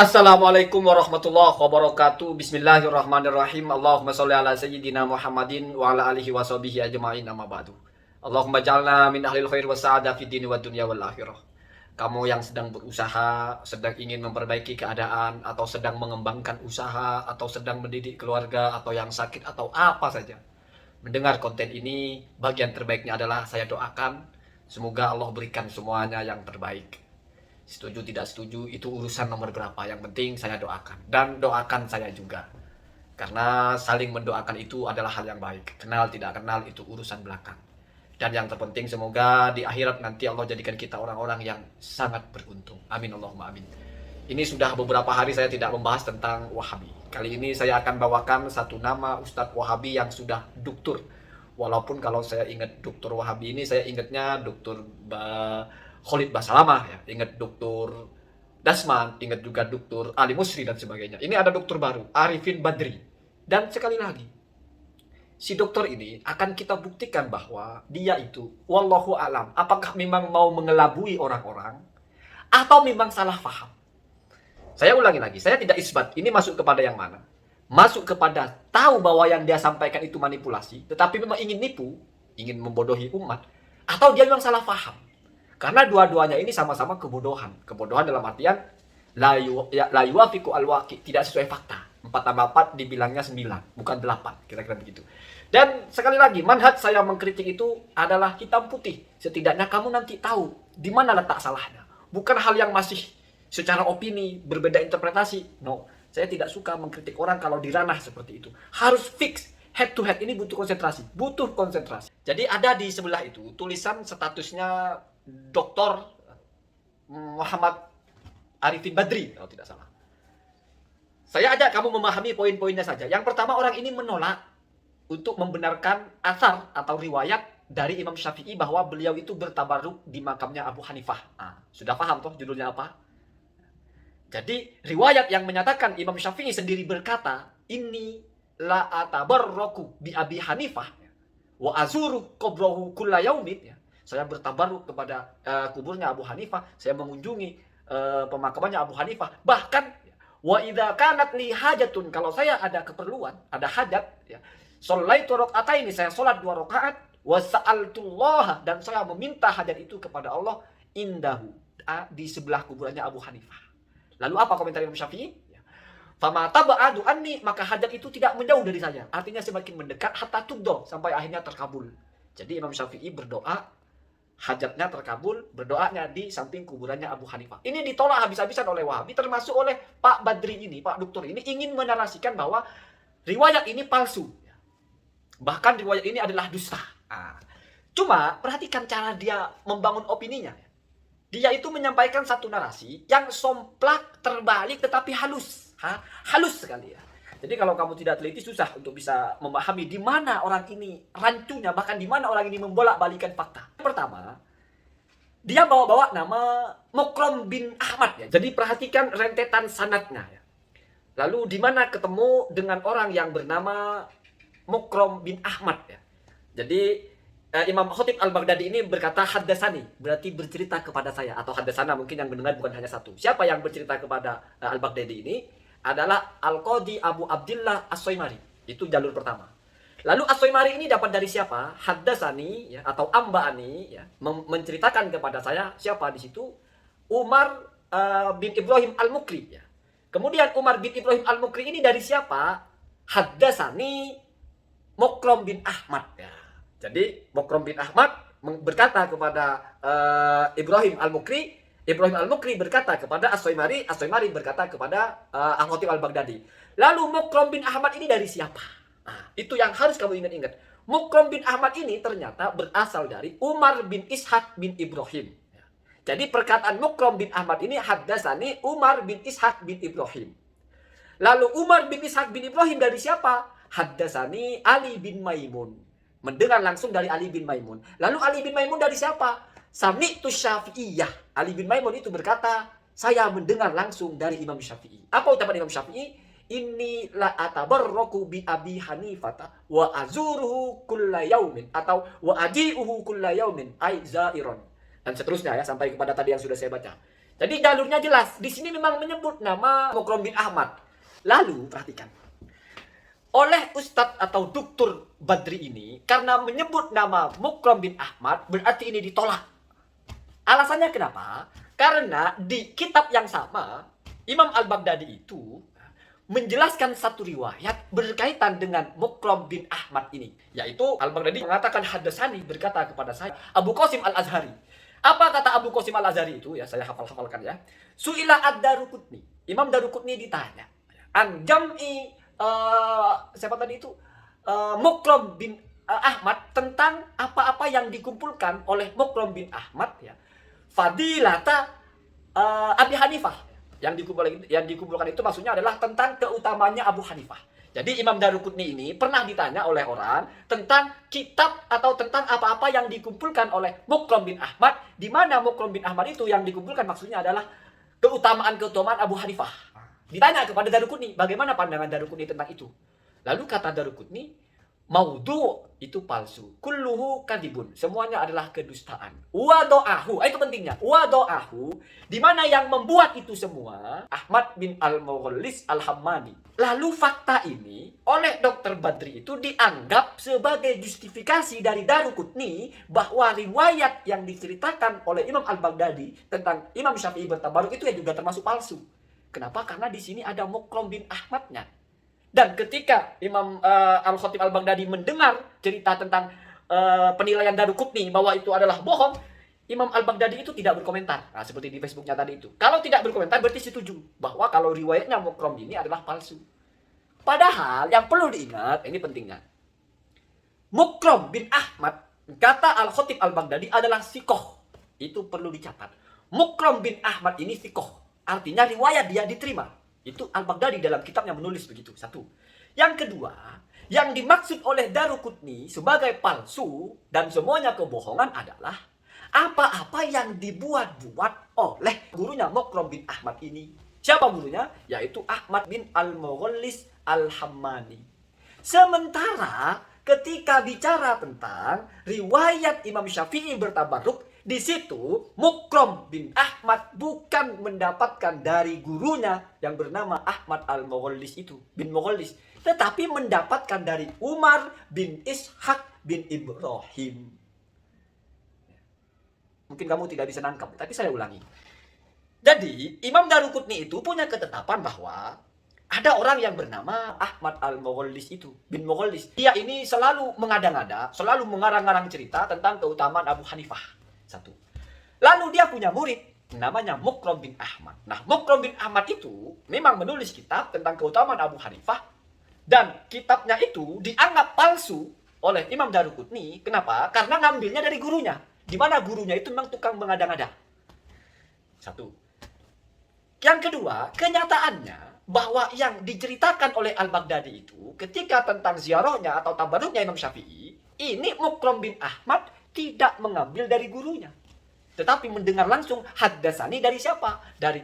Assalamualaikum warahmatullahi wabarakatuh. Bismillahirrahmanirrahim. Allahumma sholli ala sayyidina Muhammadin wa ala alihi wa sahbihi ajma'in, amma ba'du. Allahumma ja'alna min ahlil khair wa sa'adah fid dini wad dunya wal akhirah. Kamu yang sedang berusaha, sedang ingin memperbaiki keadaan, atau sedang mengembangkan usaha, atau sedang mendidik keluarga, atau yang sakit, atau apa saja, mendengar konten ini, bagian terbaiknya adalah saya doakan semoga Allah berikan semuanya yang terbaik. Setuju tidak setuju itu urusan nomor berapa, yang penting saya doakan dan doakan saya juga, karena saling mendoakan itu adalah hal yang baik. Kenal tidak kenal itu urusan belakang, dan yang terpenting semoga di akhirat nanti Allah jadikan kita orang-orang yang sangat beruntung. Amin Allahumma amin. Ini sudah beberapa hari saya tidak membahas tentang Wahabi. Kali ini saya akan bawakan satu nama Ustadz Wahabi yang sudah doktor. Walaupun kalau saya ingat Dr. Wahabi ini, saya ingatnya Dr. Khalid Basalamah, ya. Ingat Dr. Dasman, ingat juga Dr. Ali Musri dan sebagainya. Ini ada dokter baru, Arifin Badri. Dan sekali lagi, si dokter ini akan kita buktikan bahwa dia itu, wallahu alam, apakah memang mau mengelabui orang-orang atau memang salah paham. Saya ulangi lagi, saya tidak isbat. Ini masuk kepada yang mana? Masuk kepada tahu bahwa yang dia sampaikan itu manipulasi, tetapi memang ingin nipu, ingin membodohi umat, atau dia memang salah paham. Karena dua-duanya ini sama-sama kebodohan. Kebodohan dalam artian la yuwafiqu al-waqi, tidak sesuai fakta. 4 tambah 4 dibilangnya 9, bukan 8, kira-kira begitu. Dan sekali lagi, manhaj saya mengkritik itu adalah hitam putih. Setidaknya kamu nanti tahu di mana letak salahnya. Bukan hal yang masih secara opini, berbeda interpretasi. No, saya tidak suka mengkritik orang kalau di ranah seperti itu. Harus fix. Head to head ini butuh konsentrasi. Butuh konsentrasi. Jadi ada di sebelah itu tulisan statusnya Dr. Muhammad Arifin Badri, kalau tidak salah. Saya ajak kamu memahami poin-poinnya saja. Yang pertama, orang ini menolak untuk membenarkan asar atau riwayat dari Imam Syafi'i bahwa beliau itu bertabarruk di makamnya Abu Hanifah. Sudah paham toh judulnya apa? Jadi riwayat yang menyatakan Imam Syafi'i sendiri berkata, "Inni la atabarraku bi Abi Hanifah wa azuru qabrahu kulla yaumin." Saya bertabaruk kepada kuburnya Abu Hanifah, saya mengunjungi pemakamannya Abu Hanifah. Bahkan wa idza kanat li hajatun, kalau saya ada keperluan, ada hajat, ya, shallaitu raka'ataini, saya salat 2 rakaat, wa sa'altullah, dan saya meminta hajat itu kepada Allah, indahu, di sebelah kuburannya Abu Hanifah. Lalu apa komentar Imam Syafi'i? Fama taba'adu anni, maka hajat itu tidak menjauh dari saya. Artinya semakin mendekat hatta tubdo, sampai akhirnya terkabul. Jadi Imam Syafi'i berdoa, hajatnya terkabul, berdoanya di samping kuburannya Abu Hanifah. Ini ditolak habis-habisan oleh Wahabi, termasuk oleh Pak Badri ini, Pak Dokter ini ingin menarasikan bahwa riwayat ini palsu. Bahkan riwayat ini adalah dusta. Cuma perhatikan cara dia membangun opininya. Dia itu menyampaikan satu narasi yang somplak, terbalik, tetapi halus. Halus sekali ya. Jadi kalau kamu tidak teliti, susah untuk bisa memahami di mana orang ini rancunya, bahkan di mana orang ini membolak-balikan fakta. Pertama, dia bawa-bawa nama Mukrom bin Ahmad ya. Jadi perhatikan rentetan sanadnya ya. Lalu di mana ketemu dengan orang yang bernama Mukrom bin Ahmad ya. Jadi Imam Khatib Al-Baghdadi ini berkata haddasani, berarti bercerita kepada saya, atau haddasana, mungkin yang mendengar bukan hanya satu. Siapa yang bercerita kepada Al-Baghdadi ini? Adalah Al-Qadi Abu Abdillah As-Soimari. Itu jalur pertama. Lalu As-Soimari ini dapat dari siapa? Haddasani ya, atau Amba'ani ya, menceritakan kepada saya. Siapa di situ? Umar bin Ibrahim Al-Mukri ya. Kemudian Umar bin Ibrahim Al-Mukri ini dari siapa? Haddasani Mukrom bin Ahmad ya. Jadi Mukrom bin Ahmad berkata kepada Ibrahim Al-Mukri, Ibrahim Al-Mukri berkata kepada As-Soimari, As-Soimari berkata kepada Al-Khatib Al-Baghdadi. Lalu Mukrom bin Ahmad ini dari siapa? Itu yang harus kamu ingat-ingat. Mukrom bin Ahmad ini ternyata berasal dari Umar bin Ishaq bin Ibrahim. Jadi perkataan Mukrom bin Ahmad ini haddasani Umar bin Ishaq bin Ibrahim. Lalu Umar bin Ishaq bin Ibrahim dari siapa? Haddasani Ali bin Maimun. Mendengar langsung dari Ali bin Maimun. Lalu Ali bin Maimun dari siapa? Sami'tu Syafi'iyah. Ali bin Maimun itu berkata, saya mendengar langsung dari Imam Syafi'i. Apa ucapan Imam Syafi'i? Inni la atabarraku bi Abi Hanifata wa azuruhu kulla yaumin, atau wa aji'uhu kulla yaumin ay zairon. Dan seterusnya ya, sampai kepada tadi yang sudah saya baca. Jadi jalurnya jelas. Di sini memang menyebut nama Mukrom bin Ahmad. Lalu perhatikan. Oleh Ustadz atau Dr. Badri ini, karena menyebut nama Mukrom bin Ahmad, berarti ini ditolak. Alasannya kenapa? Karena di kitab yang sama, Imam Al-Baghdadi itu menjelaskan satu riwayat berkaitan dengan Mukrom bin Ahmad ini. Yaitu Al-Baghdadi mengatakan hadasani, berkata kepada saya, Abu Qasim Al-Azhari. Apa kata Abu Qasim Al-Azhari itu? Ya, saya hafal-hafalkan ya. Su'ila ad-Daruqutni. Imam Daruqutni ditanya. An jam'i siapa tadi itu? Mukrom bin Ahmad, tentang apa-apa yang dikumpulkan oleh Mukrom bin Ahmad ya. Fadilata Abi Hanifah. Yang dikumpulkan itu maksudnya adalah tentang keutamanya Abu Hanifah. Jadi Imam Daruqutni ini pernah ditanya oleh orang tentang kitab atau tentang apa-apa yang dikumpulkan oleh Mukrom bin Ahmad, di mana Mukrom bin Ahmad itu yang dikumpulkan maksudnya adalah keutamaan Abu Hanifah. Ditanya kepada Daruqutni, bagaimana pandangan Daruqutni tentang itu? Lalu kata Daruqutni, maudhu itu palsu, kulluhu kadibun, semuanya adalah kedustaan. Wado'ahu, itu pentingnya. Wado'ahu, di mana yang membuat itu semua Ahmad bin Al-Mughallis Al-Hammani. Lalu fakta ini oleh Dr. Badri itu dianggap sebagai justifikasi dari Daruqutni bahwa riwayat yang diceritakan oleh Imam Al-Baghdadi tentang Imam Syafi'i bertabaruk itu ya juga termasuk palsu. Kenapa? Karena di sini ada Mukrom bin Ahmadnya. Dan ketika Imam Al-Khatib Al-Baghdadi mendengar cerita tentang penilaian Daruqutni bahwa itu adalah bohong, Imam Al-Baghdadi itu tidak berkomentar. Nah, seperti di Facebooknya tadi itu. Kalau tidak berkomentar berarti setuju bahwa kalau riwayatnya Mukrom ini adalah palsu. Padahal yang perlu diingat, ini pentingnya. Mukrom bin Ahmad, kata Al-Khatib Al-Baghdadi adalah sikoh. Itu perlu dicatat. Mukrom bin Ahmad ini sikoh. Artinya riwayat dia diterima. Itu Al-Baghdadi dalam kitabnya menulis begitu. Satu. Yang kedua, yang dimaksud oleh Daruqutni sebagai palsu dan semuanya kebohongan adalah apa-apa yang dibuat-buat oleh gurunya Mukrom bin Ahmad ini. Siapa gurunya? Yaitu Ahmad bin Al-Mughallis Al-Hammani. Sementara ketika bicara tentang riwayat Imam Syafi'i bertabarruk, di situ Mukrom bin Ahmad bukan mendapatkan dari gurunya yang bernama Ahmad Al-Mughallis itu, bin Mughallis, tetapi mendapatkan dari Umar bin Ishaq bin Ibrahim. Mungkin kamu tidak bisa nangkap, tapi saya ulangi. Jadi, Imam Daruqutni itu punya ketetapan bahwa ada orang yang bernama Ahmad Al-Mughallis itu, bin Mughallis. Dia ini selalu mengada-ngada, selalu mengarang-arang cerita tentang keutamaan Abu Hanifah. Satu. Lalu dia punya murid, namanya Mukrom bin Ahmad. Nah, Mukrom bin Ahmad itu memang menulis kitab tentang keutamaan Abu Hanifah. Dan kitabnya itu dianggap palsu oleh Imam Daruqutni. Kenapa? Karena ngambilnya dari gurunya. Di mana gurunya itu memang tukang mengada-ngada. Satu. Yang kedua, kenyataannya bahwa yang diceritakan oleh Al-Baghdadi itu ketika tentang ziarahnya atau tabaruknya Imam Syafi'i, ini Mukrom bin Ahmad tidak mengambil dari gurunya, tetapi mendengar langsung haddatsani dari siapa? Dari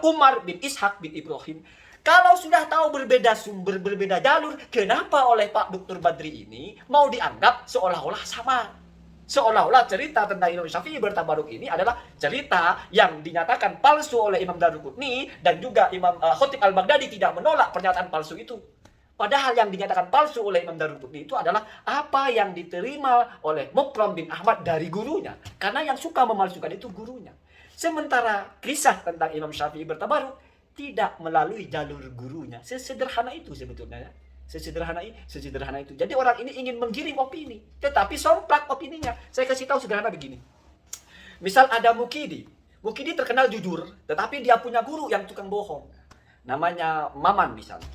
Umar bin Ishaq bin Ibrahim. Kalau sudah tahu berbeda sumber, berbeda jalur, kenapa oleh Pak Dr. Badri ini mau dianggap seolah-olah sama? Seolah-olah cerita tentang Imam Syafi'i bertabaruk ini adalah cerita yang dinyatakan palsu oleh Imam Daruqutni, dan juga Imam Khatib Al-Baghdadi tidak menolak pernyataan palsu itu. Padahal yang dinyatakan palsu oleh Imam Daruqutni itu adalah apa yang diterima oleh Mukrom bin Ahmad dari gurunya. Karena yang suka memalsukan itu gurunya. Sementara kisah tentang Imam Syafi'i bertabaruk tidak melalui jalur gurunya. Sesederhana itu sebetulnya. Sesederhana itu. Jadi orang ini ingin menggiring opini, tetapi somplak opininya. Saya kasih tahu sederhana begini. Misal ada Mukidi. Mukidi terkenal jujur, tetapi dia punya guru yang tukang bohong. Namanya Maman misalnya.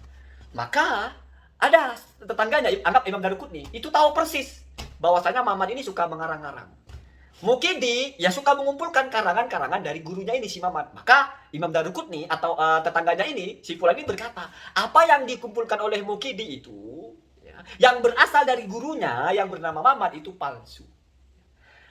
Maka ada tetangganya, anggap Imam Daruqutni, itu tahu persis bahwasanya Maman ini suka mengarang-arang. Mukidi ya suka mengumpulkan karangan-karangan dari gurunya ini si Maman. Maka Imam Daruqutni atau tetangganya ini, si Fulan ini berkata, apa yang dikumpulkan oleh Mukidi itu ya, yang berasal dari gurunya yang bernama Maman itu palsu.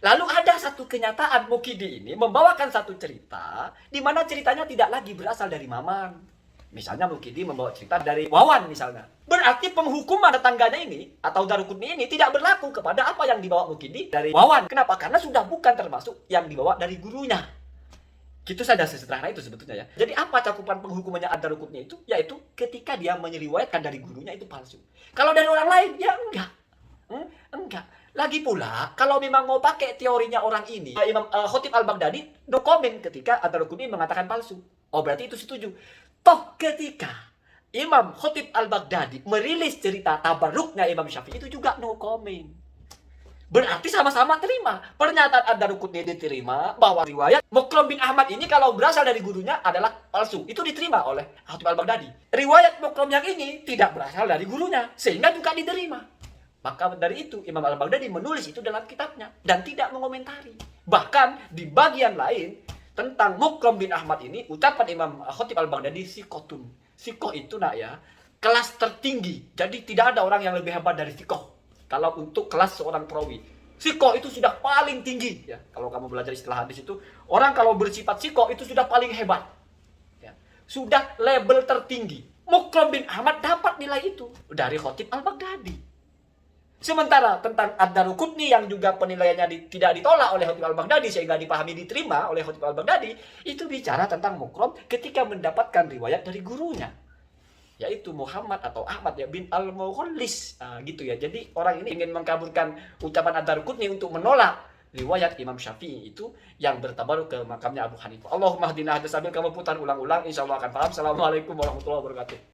Lalu ada satu kenyataan, Mukidi ini membawakan satu cerita di mana ceritanya tidak lagi berasal dari Maman. Misalnya Mukidi membawa cerita dari Wawan misalnya. Berarti penghukuman tetangganya ini atau Daruqutni ini tidak berlaku kepada apa yang dibawa Mukidi dari Wawan. Kenapa? Karena sudah bukan termasuk yang dibawa dari gurunya. Gitu saja sesederhana itu sebetulnya ya. Jadi apa cakupan penghukumannya Ad-Darqutni itu? Yaitu ketika dia meriwayatkan dari gurunya itu palsu. Kalau dari orang lain ya enggak. Enggak. Lagi pula kalau memang mau pakai teorinya orang ini, Imam Khatib Al-Baghdadi no comment ketika Ad-Darqutni mengatakan palsu. Oh berarti itu setuju. Toh ketika Imam Khatib Al-Baghdadi merilis cerita tabarruknya Imam Syafi'i itu juga no comment. Berarti sama-sama terima. Pernyataan Ad-Darqutni diterima bahwa riwayat Mukram bin Ahmad ini kalau berasal dari gurunya adalah palsu. Itu diterima oleh Khatib Al-Baghdadi. Riwayat Mukram yang ini tidak berasal dari gurunya, sehingga juga diterima. Maka dari itu Imam Al-Baghdadi menulis itu dalam kitabnya dan tidak mengomentari. Bahkan di bagian lain tentang Mukram bin Ahmad ini, ucapan Imam Khatib Al-Baghdadi sikotun. Sikoh itu nak ya, kelas tertinggi. Jadi tidak ada orang yang lebih hebat dari sikoh. Kalau untuk kelas seorang perawi, sikoh itu sudah paling tinggi. Ya, kalau kamu belajar istilah hadis itu, orang kalau bersifat sikoh itu sudah paling hebat. Ya, sudah label tertinggi. Mukram bin Ahmad dapat nilai itu dari Khatib Al-Baghdadi. Sementara tentang Ad-Darqutni yang juga penilaiannya tidak ditolak oleh Khatib Al-Baghdadi sehingga dipahami diterima oleh Khatib Al-Baghdadi, itu bicara tentang Mukram ketika mendapatkan riwayat dari gurunya, yaitu Muhammad atau Ahmad ya bin Al-Mughallis, gitu ya. Jadi orang ini ingin mengkaburkan ucapan Ad-Darqutni untuk menolak riwayat Imam Syafi'i itu yang bertabaruk ke makamnya Abu Hanifah. Allahumma hdina hadis, sambil kamu putar ulang-ulang, insya Allah akan paham. Assalamualaikum warahmatullahi wabarakatuh.